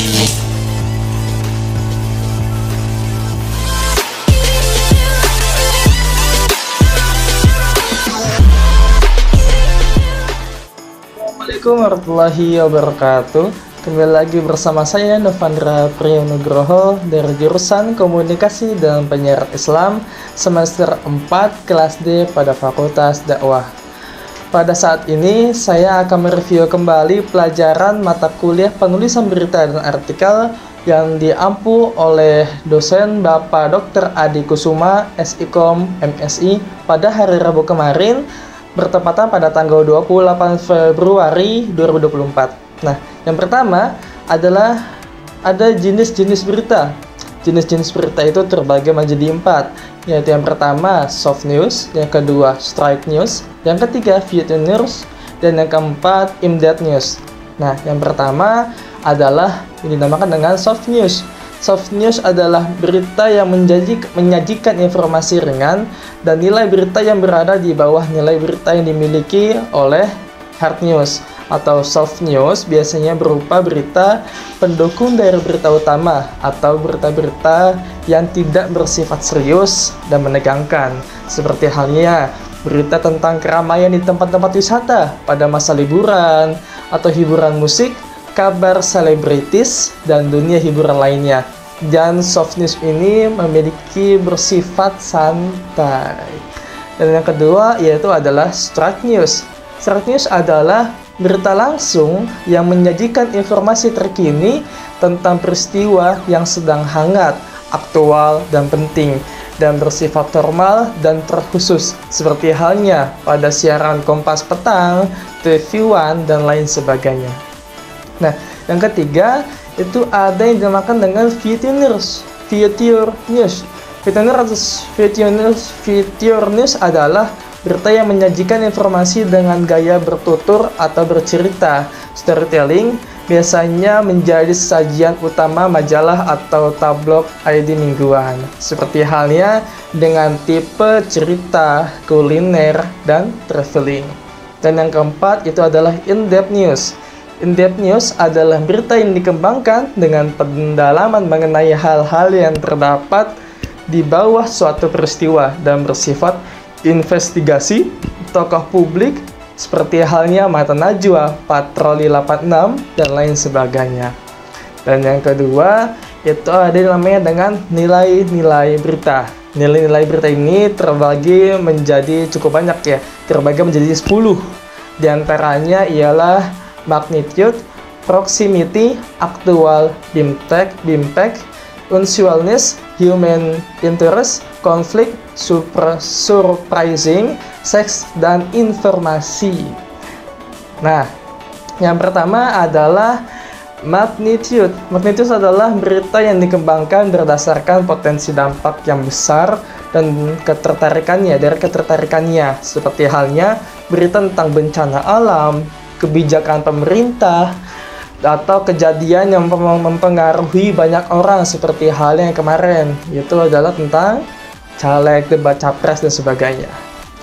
Assalamualaikum warahmatullahi wabarakatuh. Kembali lagi bersama saya Novandra Priyonugroho dari jurusan Komunikasi dan Penyiaran Islam semester 4 kelas D pada Fakultas Dakwah. Pada saat ini saya akan mereview kembali pelajaran mata kuliah penulisan berita dan artikel yang diampu oleh dosen Bapak Dr. Adi Kusuma, SIKOM MSI pada hari Rabu kemarin, bertepatan pada tanggal 28 Februari 2024. Nah, yang pertama adalah ada jenis-jenis berita. Jenis-jenis berita itu terbagi menjadi 4, yaitu yang pertama soft news, yang kedua straight news, yang ketiga video news, dan yang keempat in-depth news. Nah, yang pertama adalah yang dinamakan dengan soft news. Soft news adalah berita yang menyajikan informasi ringan dan nilai berita yang berada di bawah nilai berita yang dimiliki oleh hard news. Atau soft news biasanya berupa berita pendukung dari berita utama atau berita-berita yang tidak bersifat serius dan menegangkan, seperti halnya berita tentang keramaian di tempat-tempat wisata pada masa liburan atau hiburan musik, kabar selebritis, dan dunia hiburan lainnya. Dan soft news ini memiliki bersifat santai. Dan yang kedua yaitu adalah straight news. Straight news adalah berita langsung yang menyajikan informasi terkini tentang peristiwa yang sedang hangat, aktual, dan penting, dan bersifat formal dan terkhusus, seperti halnya pada siaran Kompas Petang, TV One, dan lain sebagainya. Nah, yang ketiga itu ada yang dinamakan dengan video news. Video news adalah berita yang menyajikan informasi dengan gaya bertutur atau bercerita. Storytelling biasanya menjadi sajian utama majalah atau tabloid ID mingguan, seperti halnya dengan tipe cerita, kuliner, dan traveling. Dan yang keempat itu adalah in-depth news. In-depth news adalah berita yang dikembangkan dengan pendalaman mengenai hal-hal yang terdapat di bawah suatu peristiwa dan bersifat investigasi tokoh publik, seperti halnya Mata Najwa, Patroli 86, dan lain sebagainya. Dan yang kedua itu ada yang namanya dengan nilai-nilai berita. Nilai-nilai berita ini terbagi menjadi cukup banyak ya, terbagi menjadi 10. Di antaranya ialah magnitude, proximity, aktual, impact, unusualness, human interest, konflik, surprising, seks, dan informasi. Nah, yang pertama adalah magnitude. Magnitude adalah berita yang dikembangkan berdasarkan potensi dampak yang besar dan ketertarikannya, seperti halnya berita tentang bencana alam, kebijakan pemerintah, atau kejadian yang mempengaruhi banyak orang, seperti hal yang kemarin, yaitu adalah tentang caleg, debat capres, dan sebagainya.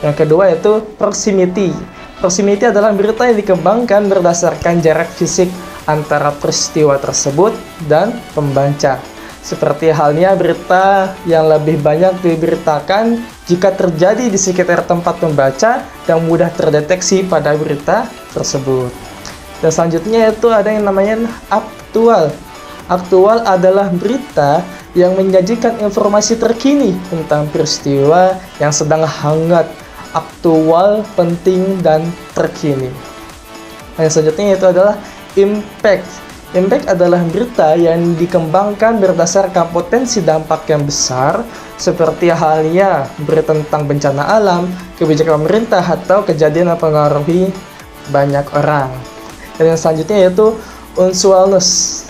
Yang kedua yaitu proximity. Proximity adalah berita yang dikembangkan berdasarkan jarak fisik antara peristiwa tersebut dan pembaca, seperti halnya berita yang lebih banyak diberitakan jika terjadi di sekitar tempat pembaca dan mudah terdeteksi pada berita tersebut. Dan selanjutnya itu ada yang namanya aktual. Aktual adalah berita yang menyajikan informasi terkini tentang peristiwa yang sedang hangat, aktual, penting, dan terkini. Yang selanjutnya itu adalah impact. Impact adalah berita yang dikembangkan berdasarkan potensi dampak yang besar, seperti halnya berita tentang bencana alam, kebijakan pemerintah, atau kejadian yang mempengaruhi banyak orang. Dan yang selanjutnya yaitu unusualness.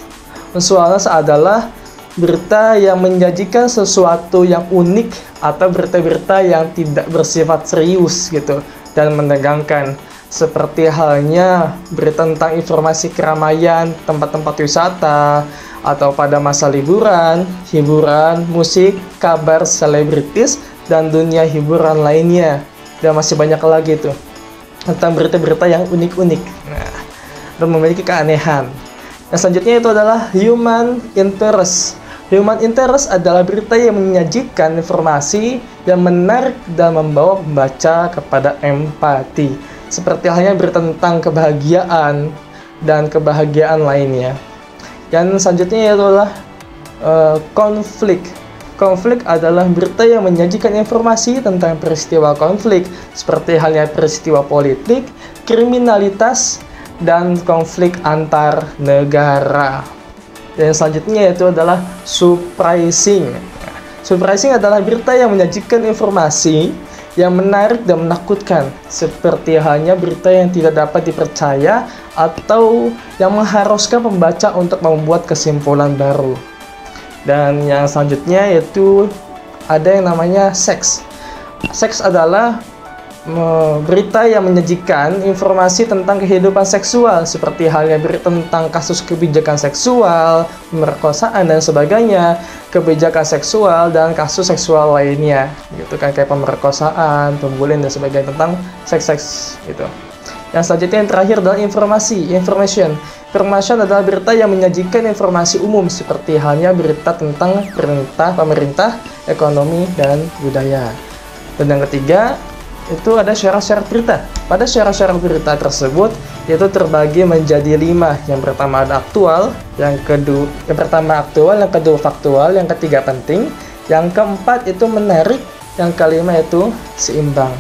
Unusualness adalah berita yang menyajikan sesuatu yang unik atau berita-berita yang tidak bersifat serius gitu dan menegangkan, seperti halnya berita tentang informasi keramaian, tempat-tempat wisata, atau pada masa liburan, hiburan, musik, kabar selebritis, dan dunia hiburan lainnya. Dan masih banyak lagi tentang berita-berita yang unik-unik. Nah, dan memiliki keanehan. Yang selanjutnya itu adalah human interest. Human interest adalah berita yang menyajikan informasi yang menarik dan membawa pembaca kepada empati. Seperti halnya berita tentang kebahagiaan dan kebahagiaan lainnya. Yang selanjutnya adalah konflik. Konflik adalah berita yang menyajikan informasi tentang peristiwa konflik, seperti halnya peristiwa politik, kriminalitas, dan konflik antar negara. Dan selanjutnya yaitu adalah surprising. Surprising adalah berita yang menyajikan informasi yang menarik dan menakutkan, seperti halnya berita yang tidak dapat dipercaya atau yang mengharuskan pembaca untuk membuat kesimpulan baru. Dan yang selanjutnya yaitu ada yang namanya seks. Seks adalah berita yang menyajikan informasi tentang kehidupan seksual, seperti halnya berita tentang kasus kebijakan seksual, pemerkosaan dan sebagainya, kebijakan seksual dan kasus seksual lainnya, gitu kan, kayak pemerkosaan, pembulian dan sebagainya tentang seks gitu. Yang selanjutnya yang terakhir adalah informasi, information. Information adalah berita yang menyajikan informasi umum, seperti halnya berita tentang perintah pemerintah, ekonomi dan budaya. Dan yang ketiga itu ada syarat-syarat berita. Pada syarat-syarat berita tersebut itu terbagi menjadi 5. Yang pertama ada aktual, yang pertama aktual, yang kedua faktual, yang ketiga penting, yang keempat itu menarik, yang kelima itu seimbang.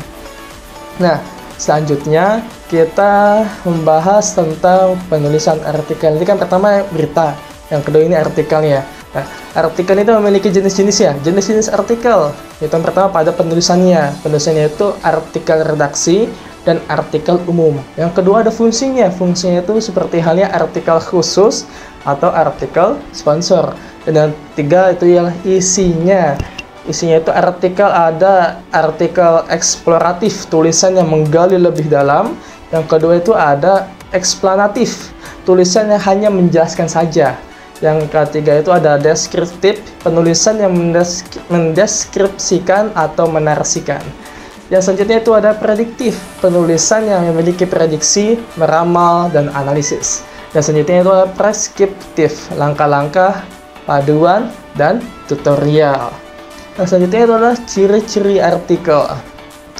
Nah, selanjutnya kita membahas tentang penulisan artikel. Ini kan pertama berita, yang kedua ini artikelnya. Nah, artikel itu memiliki jenis-jenisnya. Jenis-jenis artikel itu yang pertama pada penulisannya. Penulisannya itu artikel redaksi dan artikel umum. Yang kedua ada fungsinya. Fungsinya itu seperti halnya artikel khusus atau artikel sponsor. Dan yang ketiga itu ialah isinya. Isinya itu artikel, ada artikel eksploratif, tulisan yang menggali lebih dalam. Yang kedua itu ada eksplanatif, tulisan yang hanya menjelaskan saja. Yang ketiga itu ada deskriptif, penulisan yang mendeskripsikan atau menarasikan. Yang selanjutnya itu ada prediktif, penulisan yang memiliki prediksi, meramal, dan analisis. Dan selanjutnya itu ada preskriptif, langkah-langkah, paduan, dan tutorial. Yang selanjutnya itu adalah ciri-ciri artikel.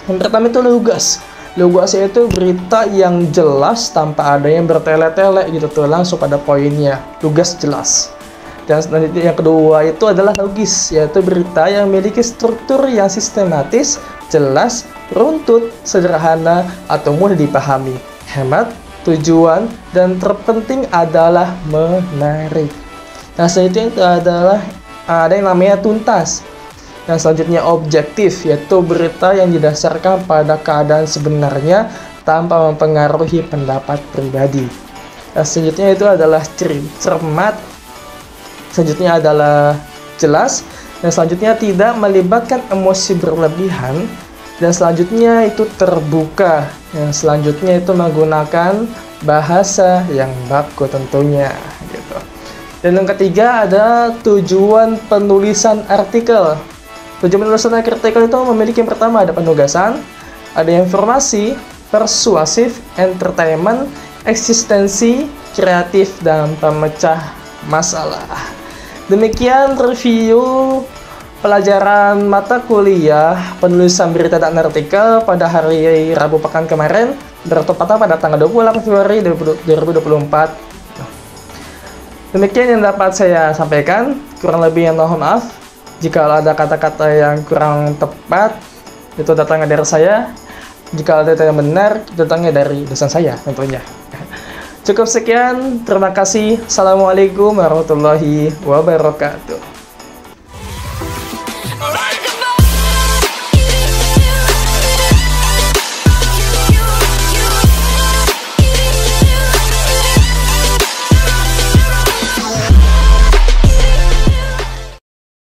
Yang pertama itu lugas. Lugas itu berita yang jelas tanpa ada yang bertele-tele gitu tuh, langsung pada poinnya, lugas jelas. Dan selanjutnya yang kedua itu adalah logis, yaitu berita yang memiliki struktur yang sistematis, jelas, runtut, sederhana, atau mudah dipahami, hemat, tujuan, dan terpenting adalah menarik. Nah, selanjutnya itu adalah ada yang namanya tuntas. Yang selanjutnya objektif, yaitu berita yang didasarkan pada keadaan sebenarnya tanpa mempengaruhi pendapat pribadi. Yang selanjutnya itu adalah cermat. Selanjutnya adalah jelas. Dan selanjutnya tidak melibatkan emosi berlebihan. Dan selanjutnya itu terbuka. Yang selanjutnya itu menggunakan bahasa yang baku tentunya, gitu. Dan yang ketiga ada tujuan penulisan artikel. Tujuan penulisan artikel itu memiliki yang pertama ada penugasan, ada informasi, persuasif, entertainment, eksistensi, kreatif, dan pemecah masalah. Demikian review pelajaran mata kuliah penulisan berita dan artikel pada hari Rabu pekan kemarin, bertepatan pada tanggal 28 Februari 2024. Demikian yang dapat saya sampaikan, kurang lebih mohon maaf. Jika ada kata-kata yang kurang tepat, itu datangnya dari saya. Jika ada yang benar, datangnya dari dosen saya tentunya. Cukup sekian, terima kasih. Assalamualaikum warahmatullahi wabarakatuh.